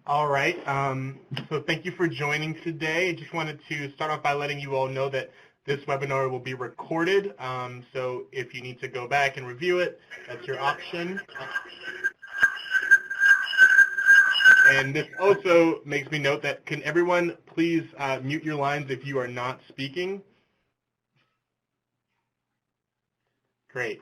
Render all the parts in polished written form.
All right. So thank you for joining today. I just wanted to start off by letting you all know that this webinar will be recorded. So if you need to go back and review it, that's your option. And this also makes me note that can everyone please mute your lines if you are not speaking? Great.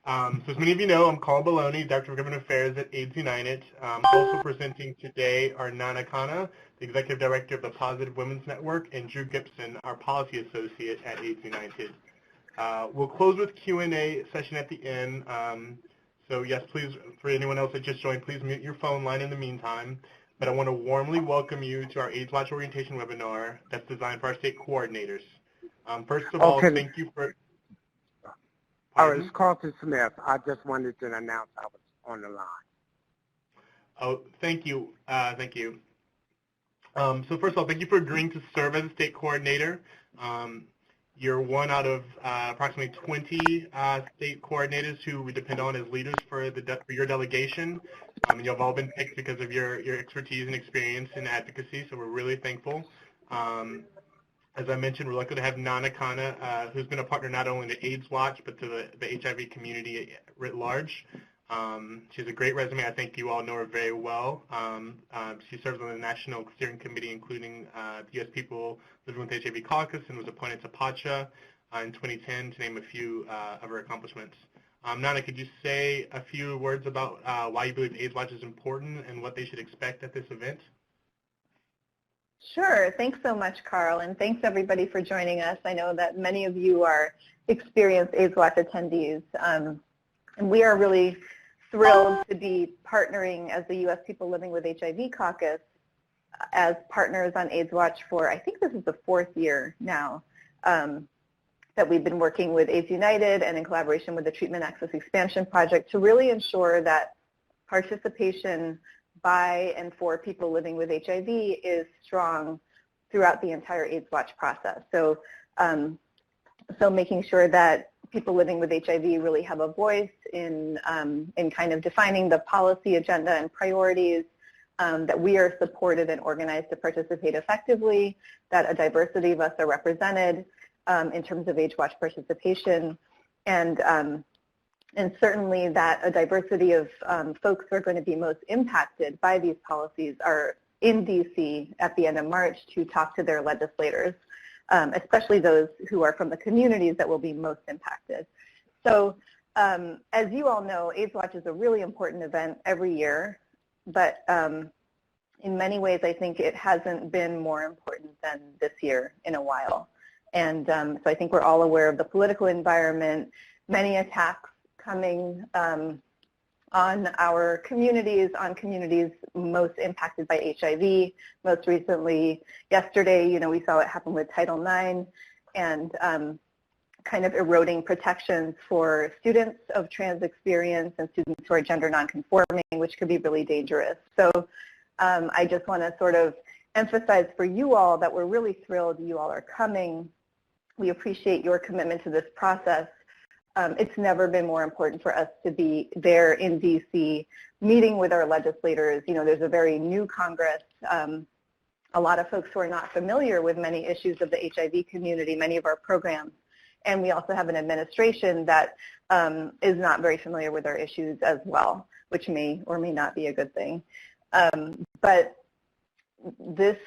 So as many of you know, I'm Carl Baloney, Director of Government Affairs at AIDS United. Also presenting today are Nana Khanna, the Executive Director of the Positive Women's Network, and Drew Gibson, our Policy Associate at AIDS United. We'll close with Q&A session at the end. So yes, please, for anyone else that just joined, please mute your phone line in the meantime. But I want to warmly welcome you to our AIDSWatch orientation webinar that's designed for our state coordinators. First of all, thank you for... All right, it's Carlton Smith. I just wanted to announce I was on the line. Oh, thank you. Thank you. So first of all, thank you for agreeing to serve as a state coordinator. You're one out of approximately 20 state coordinators who we depend on as leaders for your delegation. And you've all been picked because of your expertise and experience in advocacy, so we're really thankful. As I mentioned, we're lucky to have Nana Khanna, who's been a partner not only to AIDSWatch, but to the HIV community writ large. She has a great resume. I think you all know her very well. She serves on the National Steering Committee, including the U.S. People Living with HIV Caucus, and was appointed to PACHA in 2010, to name a few of her accomplishments. Nana, could you say a few words about why you believe AIDSWatch is important and what they should expect at this event? Sure. Thanks so much, Carl, and thanks everybody for joining us. I know that many of you are experienced AIDSWatch attendees, and we are really thrilled to be partnering as the U.S. People Living with HIV Caucus as partners on AIDSWatch for, I think this is the 4th year now, that we've been working with AIDS United and in collaboration with the Treatment Access Expansion Project to really ensure that participation by and for people living with HIV is strong throughout the entire AIDSWatch process. So, so making sure that people living with HIV really have a voice in kind of defining the policy agenda and priorities, that we are supported and organized to participate effectively, that a diversity of us are represented in terms of AIDSWatch participation, and certainly that a diversity of folks who are going to be most impacted by these policies are in D.C. at the end of March to talk to their legislators, especially those who are from the communities that will be most impacted. So as you all know, AIDSWatch is a really important event every year, but in many ways I think it hasn't been more important than this year in a while. And so I think we're all aware of the political environment, many attacks coming on our communities, on communities most impacted by HIV. Most recently, yesterday, you know, we saw it happen with Title IX and kind of eroding protections for students of trans experience and students who are gender nonconforming, which could be really dangerous. So I just want to sort of emphasize for you all that we're really thrilled you all are coming. We appreciate your commitment to this process. It's never been more important for us to be there in D.C. meeting with our legislators. You know, there's a very new Congress, a lot of folks who are not familiar with many issues of the HIV community, many of our programs, and we also have an administration that is not very familiar with our issues as well, which may or may not be a good thing. But this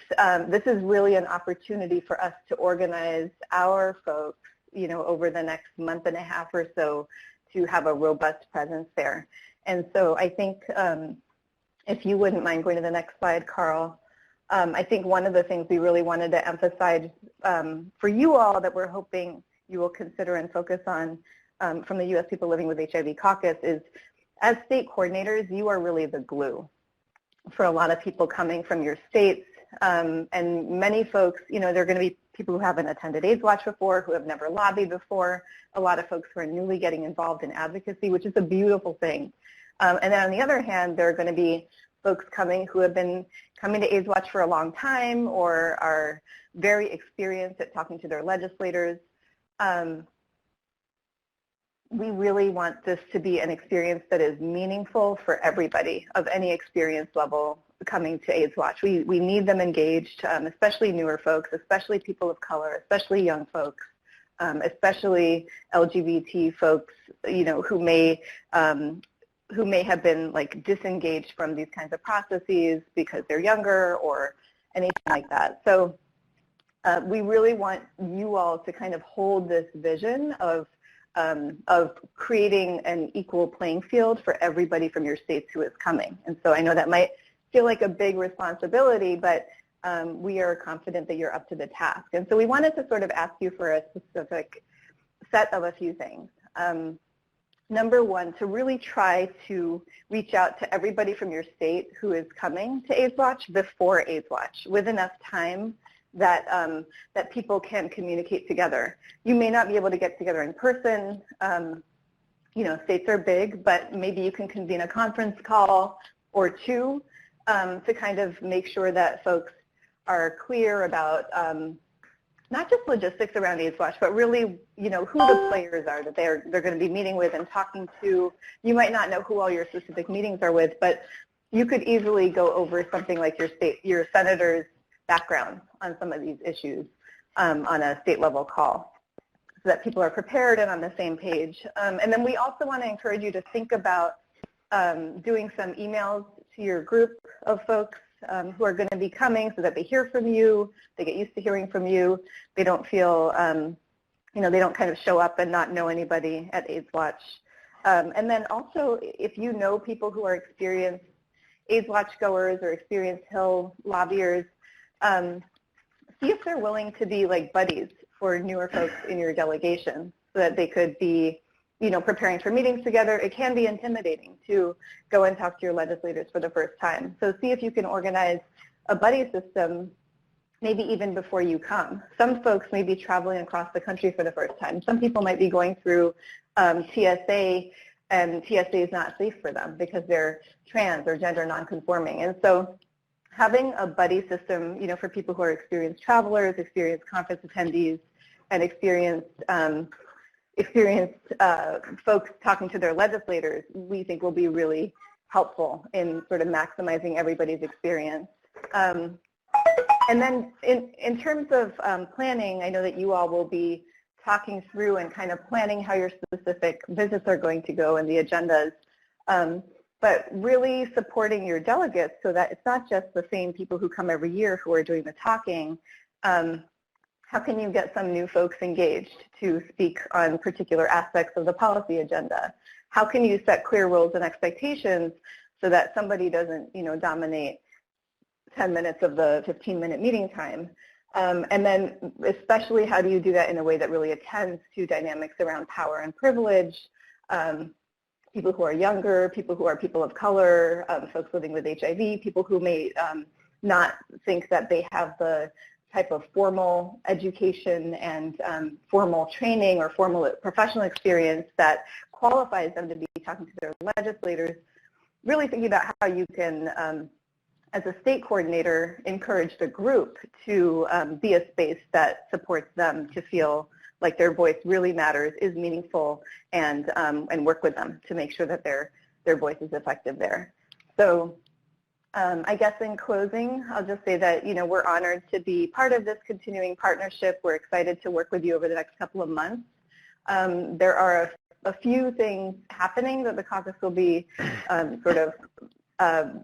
is really an opportunity for us to organize our folks, you know, over the next month and a half or so to have a robust presence there. And so I think if you wouldn't mind going to the next slide, Carl, I think one of the things we really wanted to emphasize for you all that we're hoping you will consider and focus on from the U.S. People Living with HIV Caucus is, as state coordinators, you are really the glue for a lot of people coming from your states. And many folks, you know, there are going to be people who haven't attended AIDSWatch before, who have never lobbied before, a lot of folks who are newly getting involved in advocacy, which is a beautiful thing. And then on the other hand, there are going to be folks coming who have been coming to AIDSWatch for a long time or are very experienced at talking to their legislators. We really want this to be an experience that is meaningful for everybody of any experience level coming to AIDSWatch. We need them engaged, especially newer folks, especially people of color, especially young folks, especially LGBT folks, who may have been like disengaged from these kinds of processes because they're younger or anything like that. So we really want you all to kind of hold this vision of creating an equal playing field for everybody from your states who is coming. And so I know that might feel like a big responsibility, but we are confident that you're up to the task. And so we wanted to sort of ask you for a specific set of a few things. Number one, to really try to reach out to everybody from your state who is coming to AIDSWatch before AIDSWatch with enough time that that people can communicate together. You may not be able to get together in person. States are big, but maybe you can convene a conference call or two to kind of make sure that folks are clear about not just logistics around AIDSWatch, but really, who the players are that they're going to be meeting with and talking to. You might not know who all your specific meetings are with, but you could easily go over something like your senator's background on some of these issues on a state level call so that people are prepared and on the same page. And then we also want to encourage you to think about doing some emails to your group of folks who are going to be coming so that they hear from you, they get used to hearing from you, they don't feel, they don't kind of show up and not know anybody at AIDSWatch. And then also, if you know people who are experienced AIDSWatch goers or experienced Hill lobbyers, see if they're willing to be like buddies for newer folks in your delegation so that they could be, preparing for meetings together. It can be intimidating to go and talk to your legislators for the first time. So see if you can organize a buddy system maybe even before you come. Some folks may be traveling across the country for the first time. Some people might be going through TSA, and TSA is not safe for them because they're trans or gender nonconforming. And so having a buddy system, for people who are experienced travelers, experienced conference attendees, and experienced folks talking to their legislators, we think will be really helpful in sort of maximizing everybody's experience. And then in terms of planning, I know that you all will be talking through and kind of planning how your specific visits are going to go and the agendas. But really supporting your delegates so that it's not just the same people who come every year who are doing the talking. How can you get some new folks engaged to speak on particular aspects of the policy agenda? How can you set clear rules and expectations so that somebody doesn't, dominate 10 minutes of the 15-minute meeting time? And then especially how do you do that in a way that really attends to dynamics around power and privilege, people who are younger, people who are people of color, folks living with HIV, people who may not think that they have the type of formal education and formal training or formal professional experience that qualifies them to be talking to their legislators. Really thinking about how you can, as a state coordinator, encourage the group to be a space that supports them to feel like their voice really matters, is meaningful, and work with them to make sure that their voice is effective there. So I guess in closing, I'll just say that, we're honored to be part of this continuing partnership. We're excited to work with you over the next couple of months. There are a few things happening that the caucus will be sort of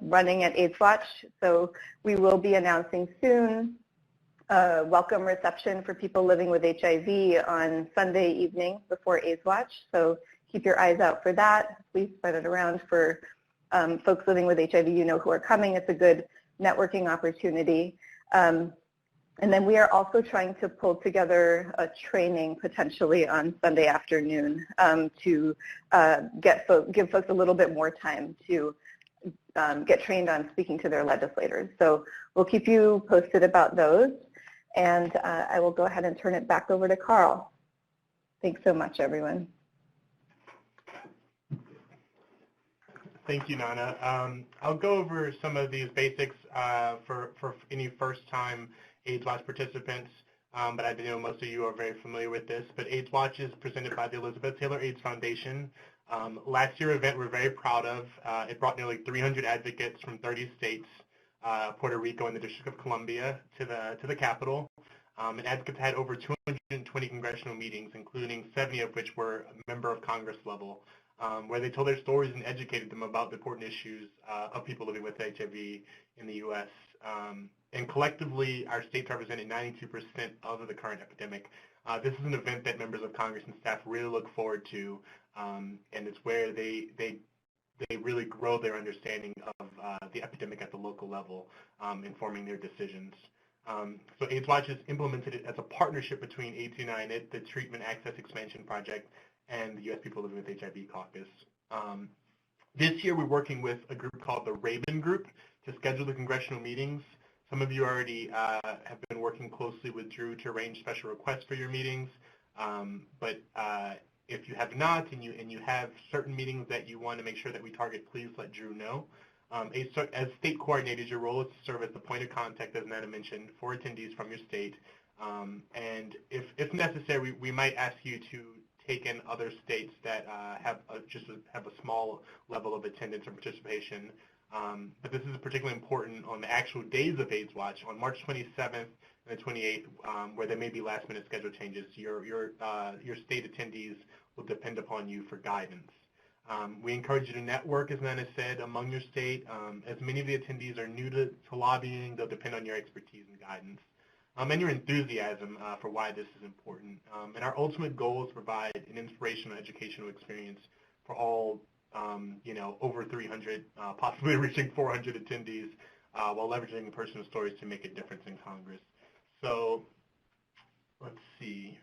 running at AIDSWatch. So we will be announcing soon a welcome reception for people living with HIV on Sunday evening before AIDSWatch. So keep your eyes out for that. Please spread it around for folks living with HIV who are coming. It's a good networking opportunity. And then we are also trying to pull together a training potentially on Sunday afternoon to give folks a little bit more time to get trained on speaking to their legislators. So we'll keep you posted about those. And I will go ahead and turn it back over to Carl. Thanks so much, everyone. Thank you, Nana. I'll go over some of these basics for any first-time AIDSWatch participants, but I know most of you are very familiar with this. But AIDSWatch is presented by the Elizabeth Taylor AIDS Foundation. Last year's event we're very proud of. It brought nearly 300 advocates from 30 states Puerto Rico, and the District of Columbia to the Capitol. And advocates had over 220 congressional meetings, including 70 of which were member of Congress level, where they told their stories and educated them about the important issues of people living with HIV in the U.S. And collectively, our states represented 92% of the current epidemic. This is an event that members of Congress and staff really look forward to, and it's where they really grow their understanding of the epidemic at the local level, informing their decisions. So AIDSWatch is implemented as a partnership between AID298, the Treatment Access Expansion Project, and the U.S. People Living with HIV Caucus. This year we're working with a group called the Raven Group to schedule the congressional meetings. Some of you already have been working closely with Drew to arrange special requests for your meetings, but if you have not and you have certain meetings that you want to make sure that we target, please let Drew know. As state coordinators, your role is to serve as the point of contact, as Nana mentioned, for attendees from your state. And if necessary, we might ask you to take in other states that have a small level of attendance or participation. But this is particularly important on the actual days of AIDSWatch, on March 27th and the 28th, where there may be last-minute schedule changes. Your state attendees will depend upon you for guidance. We encourage you to network, as Nana said, among your state. As many of the attendees are new to lobbying, they'll depend on your expertise and guidance, and your enthusiasm for why this is important. And our ultimate goal is to provide an inspirational educational experience for all, over 300, possibly reaching 400 attendees, while leveraging personal stories to make a difference in Congress. So let's see.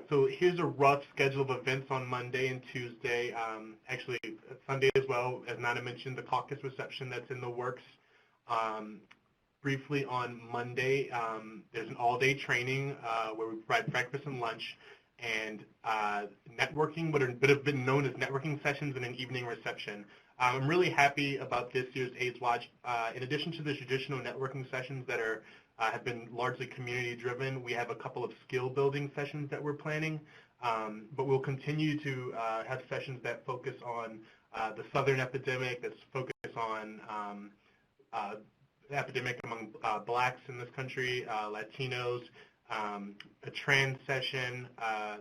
So here's a rough schedule of events on Monday and Tuesday. Actually, Sunday as well, as Nana mentioned, the caucus reception that's in the works. Briefly on Monday, there's an all-day training where we provide breakfast and lunch, and networking, what have been known as networking sessions, and an evening reception. I'm really happy about this year's AIDSWatch. In addition to the traditional networking sessions that have been largely community-driven, we have a couple of skill-building sessions that we're planning, but we'll continue to have sessions that focus on the Southern epidemic, that focus on the epidemic among blacks in this country, Latinos, a trans session.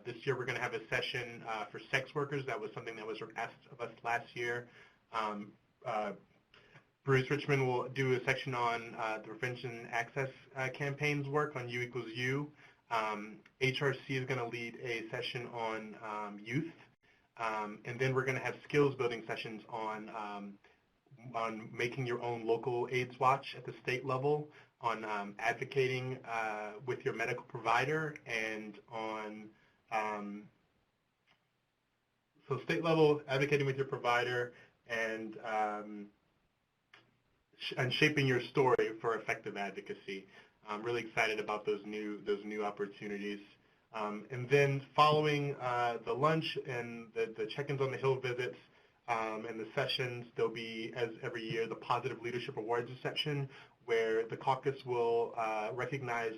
This year we're going to have a session for sex workers. That was something that was asked of us last year. Bruce Richmond will do a section on the prevention access campaigns work on U equals U. HRC is going to lead a session on youth. And then we're going to have skills building sessions on making your own local AIDSWatch at the state level, on advocating with your medical provider, and on so state level advocating with your provider, and shaping your story for effective advocacy. I'm really excited about those new opportunities. And then following the lunch and the check-ins on the Hill visits and the sessions, there'll be, as every year, the Positive Leadership Awards reception, where the caucus will recognize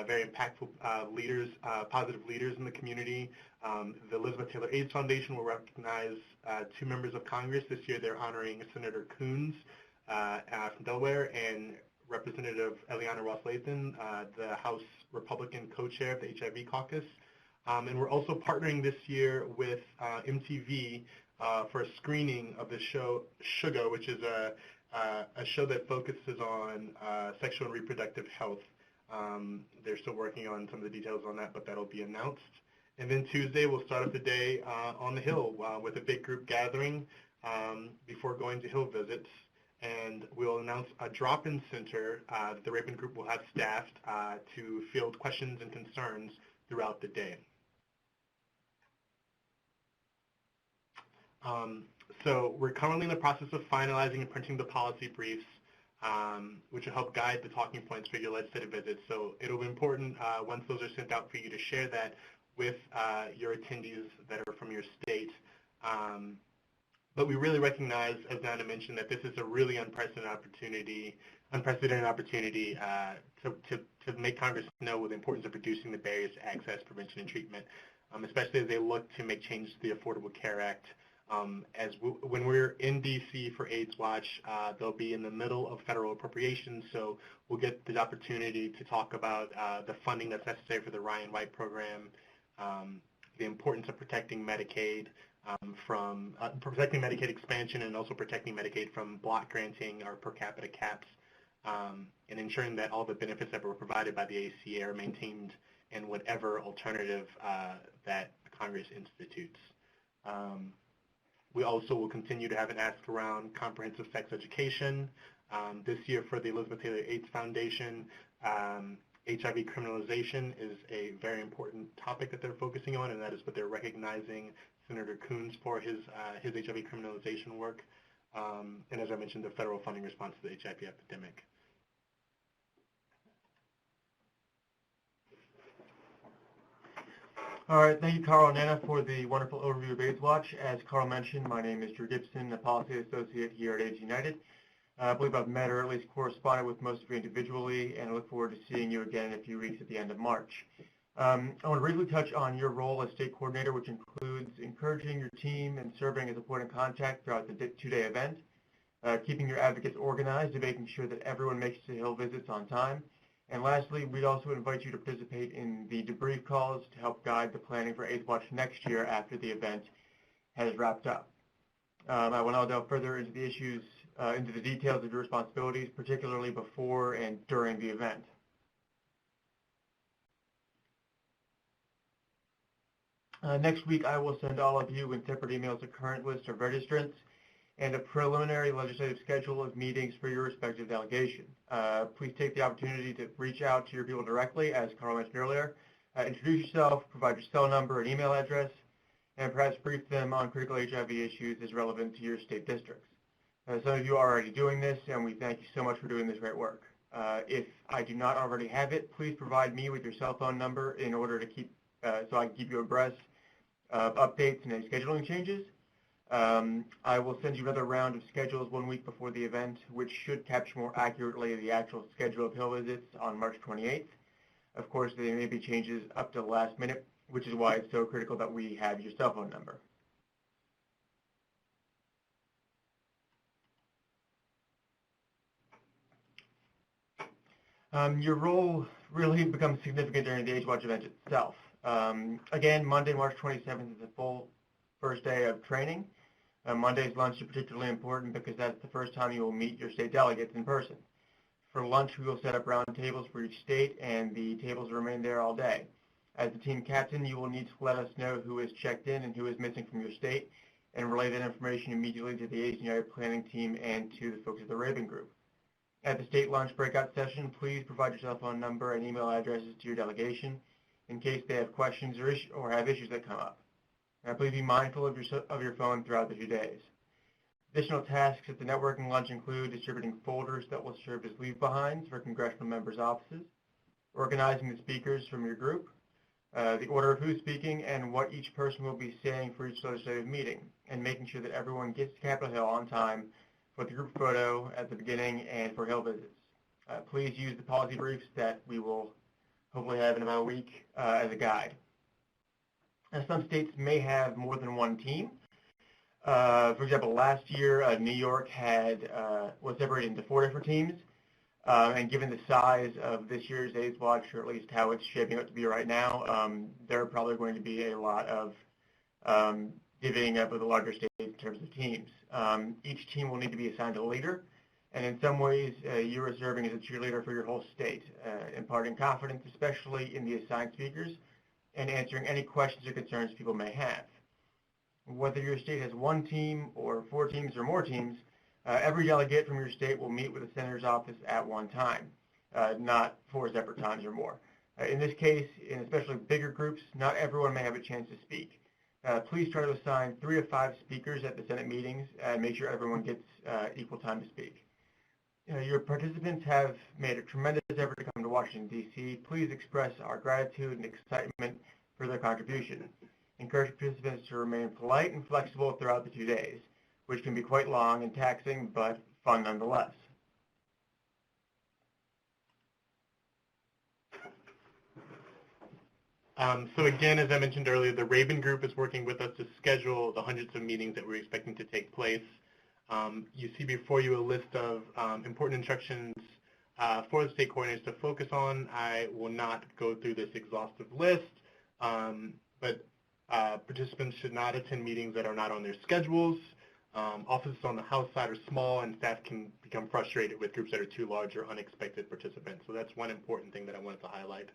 very impactful leaders, positive leaders in the community. The Elizabeth Taylor AIDS Foundation will recognize 2 members of Congress. This year they're honoring Senator Coons from Delaware and Representative Eliana Ross-Lathan, the House Republican co-chair of the HIV caucus. And we're also partnering this year with MTV for a screening of the show Sugar, which is a show that focuses on sexual and reproductive health. They're still working on some of the details on that, but that'll be announced. And then Tuesday, we'll start up the day on the Hill with a big group gathering before going to Hill visits. And we'll announce a drop-in center that the Raven Group will have staffed to field questions and concerns throughout the day. So we're currently in the process of finalizing and printing the policy briefs, which will help guide the talking points for your legislative visits. So it'll be important once those are sent out for you to share that with your attendees that are from your state. But we really recognize, as Nana mentioned, that this is a really unprecedented opportunity to to make Congress know the importance of reducing the barriers to access, prevention, and treatment, especially as they look to make changes to the Affordable Care Act. When we're in D.C. for AIDSWatch, they'll be in the middle of federal appropriations, so we'll get the opportunity to talk about the funding that's necessary for the Ryan White program, the importance of protecting Medicaid from protecting Medicaid expansion, and also protecting Medicaid from block granting or per capita caps, and ensuring that all the benefits that were provided by the ACA are maintained in whatever alternative that Congress institutes. We also will continue to have an ask around comprehensive sex education. This year for the Elizabeth Taylor AIDS Foundation, HIV criminalization is a very important topic that they're focusing on, and that is what they're recognizing Senator Coons for his HIV criminalization work, and as I mentioned, the federal funding response to the HIV epidemic. All right, thank you, Carl and Anna, for the wonderful overview of AIDSWatch. As Carl mentioned, my name is Drew Gibson, a policy associate here at AIDS United. I believe I've met or at least corresponded with most of you individually, and I look forward to seeing you again in a few weeks at the end of March. I want to briefly touch on your role as state coordinator, which includes encouraging your team and serving as a point of contact throughout the two-day event, keeping your advocates organized and making sure that everyone makes it to Hill visits on time. And lastly, we'd also invite you to participate in the debrief calls to help guide the planning for AIDSWatch next year after the event has wrapped up. I will now delve further into the issues, into the details of your responsibilities, particularly before and during the event. Next week, I will send all of you in separate emails a current list of registrants and a preliminary legislative schedule of meetings for your respective delegation. Please take the opportunity to reach out to your people directly, as Carl mentioned earlier. Introduce yourself, provide your cell number and email address, and perhaps brief them on critical HIV issues as relevant to your state districts. Some of you are already doing this, and we thank you so much for doing this great work. If I do not already have it, please provide me with your cell phone number in order to keep, so I can keep you abreast of updates and any scheduling changes. I will send you another round of schedules 1 week before the event, which should capture more accurately the actual schedule of Hill visits on March 28th. Of course, there may be changes up to the last minute, which is why it's so critical that we have your cell phone number. Your role really becomes significant during the AIDSWatch event itself. Again, Monday, March 27th is a full first day of training. Monday's lunch is particularly important because that's the first time you will meet your state delegates in person. For lunch, we will set up round tables for each state, and the tables will remain there all day. As the team captain, you will need to let us know who is checked in and who is missing from your state, and relay that information immediately to the AIDS United planning team and to the folks at the Raven Group. At the state lunch breakout session, please provide your cell phone number and email addresses to your delegation in case they have questions or have issues that come up. Now, please be mindful of your phone throughout the 2 days. Additional tasks at the networking lunch include distributing folders that will serve as leave-behinds for congressional members' offices, organizing the speakers from your group, the order of who's speaking, and what each person will be saying for each legislative meeting, and making sure that everyone gets to Capitol Hill on time for the group photo at the beginning and for Hill visits. Please use the policy briefs that we will hopefully have in about a week as a guide. Now, some states may have more than one team. For example, last year, New York was separated into 4 different teams. And given the size of this year's AIDSWatch, or at least how it's shaping up to be right now, there are probably going to be a lot of divvying up of the larger states in terms of teams. Each team will need to be assigned a leader. And in some ways, you are serving as a cheerleader for your whole state, imparting confidence, especially in the assigned speakers, and answering any questions or concerns people may have. Whether your state has 1 team or 4 teams or more teams, every delegate from your state will meet with the senator's office at one time, not 4 separate times or more. In this case, in especially bigger groups, not everyone may have a chance to speak. Please try to assign 3 to 5 speakers at the Senate meetings and make sure everyone gets equal time to speak. Your participants have made a tremendous effort to come to Washington, D.C. Please express our gratitude and excitement for their contribution. Encourage participants to remain polite and flexible throughout the 2 days, which can be quite long and taxing, but fun nonetheless. So again, as I mentioned earlier, the Raven group is working with us to schedule the hundreds of meetings that we're expecting to take place. You see before you a list of important instructions for the state coordinators to focus on. I will not go through this exhaustive list, but participants should not attend meetings that are not on their schedules. Offices on the House side are small, and staff can become frustrated with groups that are too large or unexpected participants. So that's one important thing that I wanted to highlight.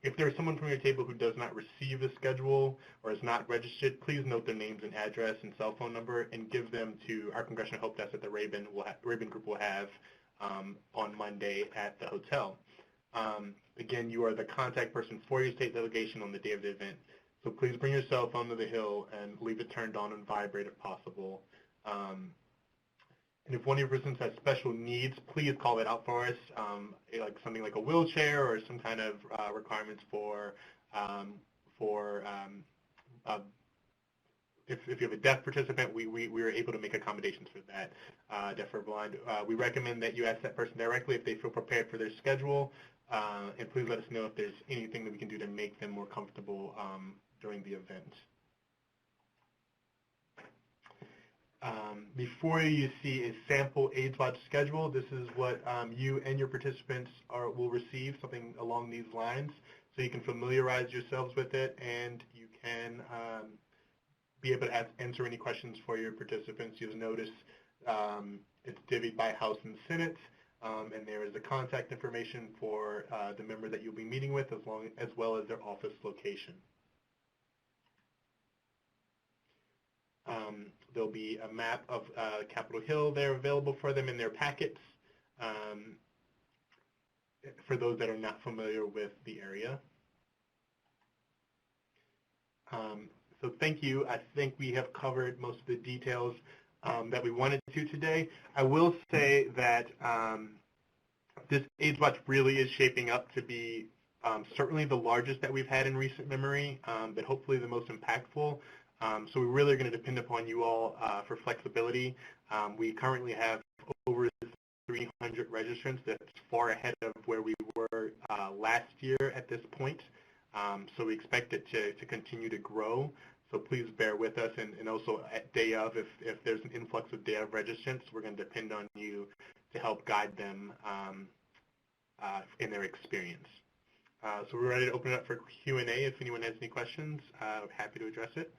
If there's someone from your table who does not receive a schedule or is not registered, please note their names and address and cell phone number and give them to our Congressional Help Desk that the Raven group will have on Monday at the hotel. Again, you are the contact person for your state delegation on the day of the event. So please bring your cell phone to the Hill and leave it turned on and vibrate if possible. And if one of your participants has special needs, please call it out for us, like something like a wheelchair or some kind of requirements if you have a deaf participant, we are able to make accommodations for that, deaf or blind. We recommend that you ask that person directly if they feel prepared for their schedule, and please let us know if there's anything that we can do to make them more comfortable during the event. Before you see a sample AIDSWatch schedule, this is what you and your participants will receive, something along these lines, so you can familiarize yourselves with it and you can be able to answer any questions for your participants. You'll notice it's divvied by House and Senate, and there is the contact information for the member that you'll be meeting with, as well as their office location. There'll be a map of Capitol Hill there available for them in their packets for those that are not familiar with the area. So thank you. I think we have covered most of the details that we wanted to today. I will say that this AIDSWatch really is shaping up to be certainly the largest that we've had in recent memory, but hopefully the most impactful. So we really are going to depend upon you all for flexibility. We currently have over 300 registrants. That's far ahead of where we were last year at this point. So we expect it to continue to grow. So please bear with us. And also at day of, if there's an influx of day of registrants, we're going to depend on you to help guide them in their experience. So we're ready to open it up for Q&A. If anyone has any questions, I'm happy to address it.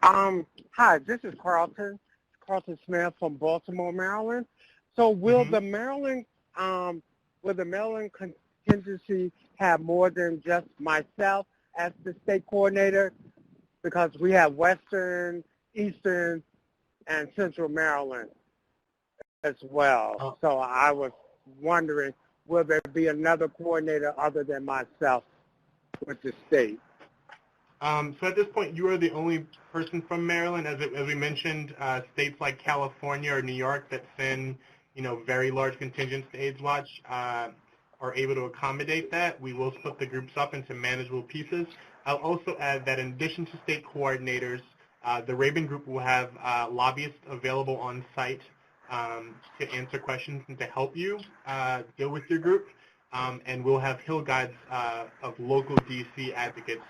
Hi, this is Carlton Smith from Baltimore, Maryland. So will the Maryland contingency have more than just myself as the state coordinator? Because we have Western, Eastern, and Central Maryland as well. So I was wondering, will there be another coordinator other than myself with the state? So at this point, you are the only person from Maryland. As we mentioned, states like California or New York that send, very large contingents to AIDSWatch are able to accommodate that. We will split the groups up into manageable pieces. I'll also add that in addition to state coordinators, the Raven group will have lobbyists available on site to answer questions and to help you deal with your group. And we'll have Hill guides of local DC advocates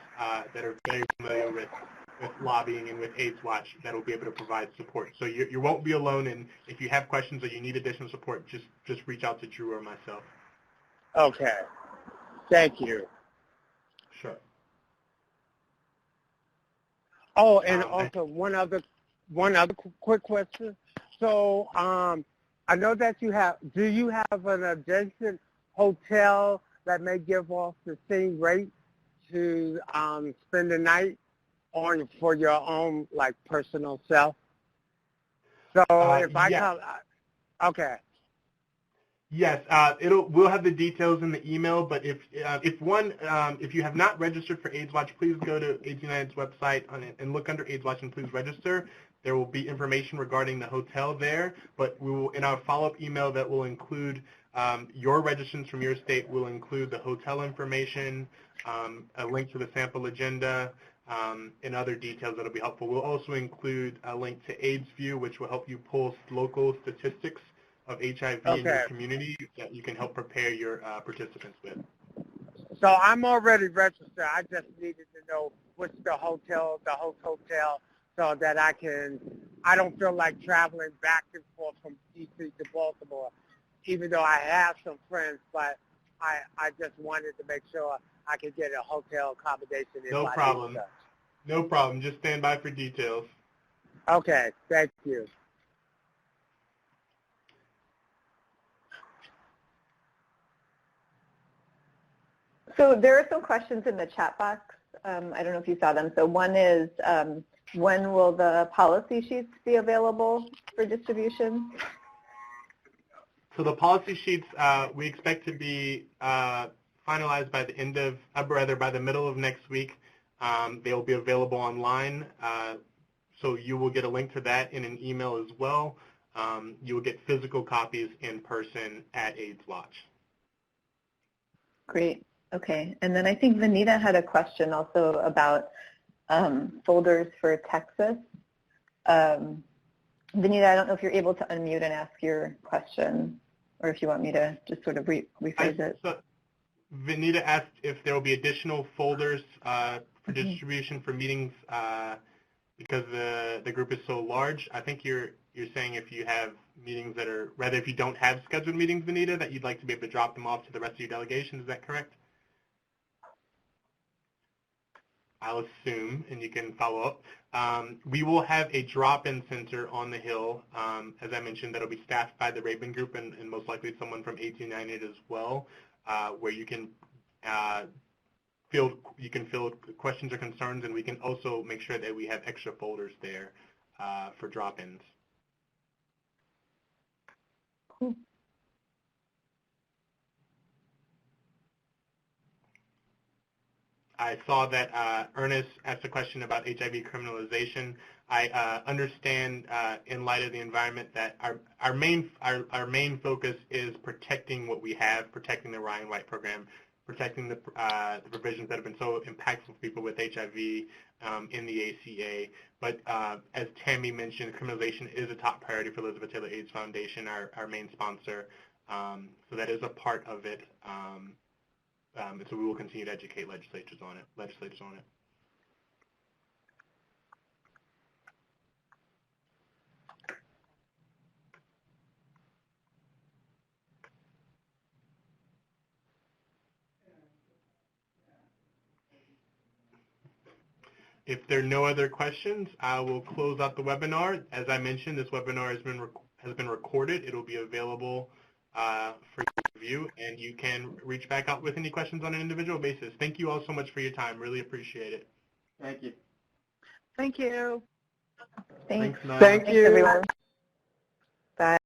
that are very familiar with lobbying and with AIDSWatch that will be able to provide support. So you won't be alone, and if you have questions or you need additional support, just reach out to Drew or myself. Okay. Thank you. Sure. Oh, and also one other quick question. So I know that do you have an adjacent hotel that may give off the same rate to spend the night on for your own personal self? So if I come, okay. Yes, we'll have the details in the email. But if you have not registered for AIDSWatch, please go to AIDS United's website and look under AIDSWatch and please register. There will be information regarding the hotel there. But we will, in our follow-up email that will include your registrants from your state, will include the hotel information, a link to the sample agenda, and other details that will be helpful. We'll also include a link to AIDSView, which will help you pull local statistics of HIV in your community that you can help prepare your participants with. So I'm already registered. I just needed to know what's the host hotel, so that I don't feel like traveling back and forth from DC to Baltimore, even though I have some friends, but I just wanted to make sure I could get a hotel accommodation. No problem. No problem. Just stand by for details. Okay, thank you. So there are some questions in the chat box. I don't know if you saw them. So one is, when will the policy sheets be available for distribution? So the policy sheets we expect to be finalized by the end of, by the middle of next week. They will be available online. So you will get a link to that in an email as well. You will get physical copies in person at AIDSWatch. Great. Okay. And then I think Vanita had a question also about folders for Texas. Vanita, I don't know if you're able to unmute and ask your question, or if you want me to just sort of rephrase it. So Vanita asked if there will be additional folders for distribution for meetings because the group is so large. I think you're saying if you have meetings that are, rather if you don't have scheduled meetings, Vanita, that you'd like to be able to drop them off to the rest of your delegation. Is that correct? I'll assume, and you can follow up. We will have a drop-in center on the Hill, as I mentioned, that will be staffed by the Rabin Group and most likely someone from 1898 as well, where you can field questions or concerns, and we can also make sure that we have extra folders there for drop-ins. Cool. I saw that Ernest asked a question about HIV criminalization. I understand in light of the environment that our main focus is protecting what we have, protecting the Ryan White program, protecting the provisions that have been so impactful for people with HIV in the ACA. But as Tammy mentioned, criminalization is a top priority for Elizabeth Taylor AIDS Foundation, our main sponsor. So that is a part of it. And so we will continue to educate legislators on it. If there are no other questions, I will close out the webinar. As I mentioned, this webinar has been recorded. It will be available for review, and you can reach back out with any questions on an individual basis. Thank you all so much for your time. Really appreciate it. Thank you. Thank you. Thanks. Thanks, Thank you. Everyone.